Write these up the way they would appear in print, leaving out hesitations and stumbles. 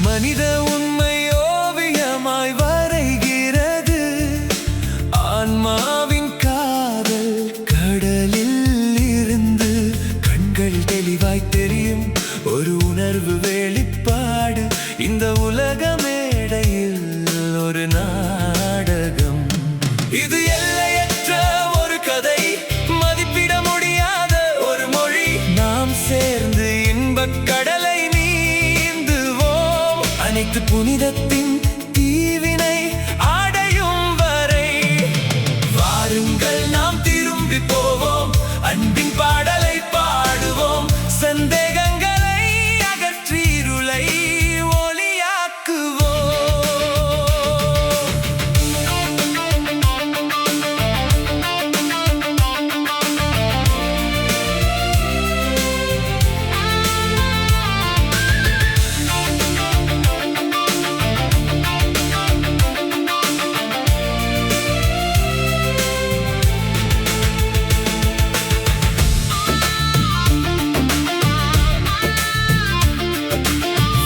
மனித உண்மை ஓவியமாய் வரைகிறது. ஆன்மாவின் காதல் கடலில் இருந்து கண்கள் தெளிவாய் தெரியும். ஒரு உணர்வு வெளிப்பாடு இந்த உலக மேடையில் ஒரு நாடகம். இது எல்லையற்ற ஒரு கதை, மதிப்பிட முடியாத ஒரு மொழி. நாம் சேர்ந்து இன்பக் கடலை நீந்துவோம், அனைத்து புனிதத்தின் தீவினை அடையும் வரை. வாருங்கள் நாம் திரும்பி போவோம், அன்பின் பாடலை பாடுவோம். சந்தேகங்களை அகற்றி இருளை ஒளியாக்குவோம்.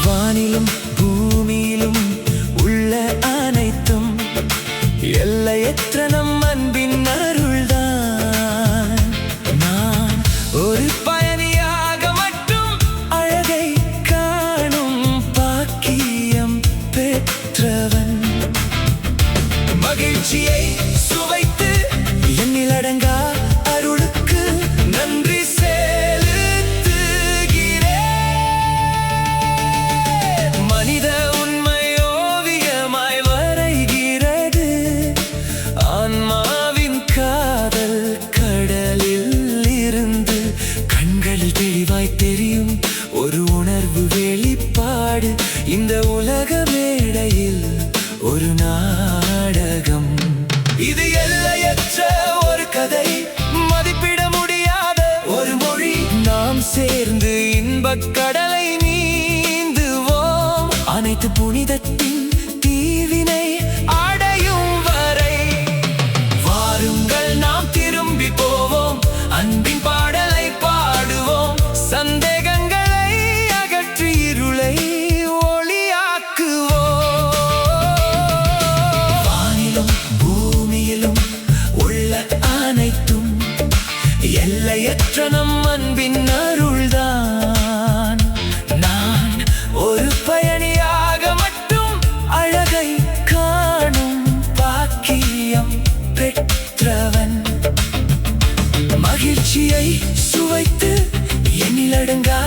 வானிலும் பூமியிலும் உள்ள அனைத்தும் எல்லையற்ற நம் அன்பின் அருள்தான். நான் ஒரு பயணியாக மட்டும் அழகை காணும் பாக்கியம் பெற்றவன். மகிழ்ச்சியை சுவைத்து எண்ணில் அடங்கா அருளுக்கு நன்றி செலுத்துகிறேன். மனித உண்மை ஓவியமாய் வரைகிறது. ஆன்மாவின் காதல் கடலில் இருந்து கண்கள் தெளிவாய் தெரியும். ஒரு உணர்வு வெளிப்பாடு இந்த உலக மேடையில் ஒரு நாடகம். இது எல்லையற்ற ஒரு கதை, மதிப்பிட முடியாத ஒரு மொழி. நாம் சேர்ந்து இன்பக் கடலை நீந்துவோம், அனைத்து புனிதத்தின் தீவினை அடையும் வரை. வாருங்கள் நாம் திரும்பி போவோம், அன்பின் பாடலை பாடுவோம். சந்தேகங்களை அகற்றி இருளை ஒளியாக்குவோம். வானிலும் பூமியிலும் உள்ள அனைத்தும் எல்லையற்ற நம் அன்பின் அருள்தான். நான் ஒரு பயணியாக மட்டும் அழகை காணும் பாக்கியம் பெற்றவன். மகிழ்ச்சியை சுவைத்து எண்ணில் அடங்கா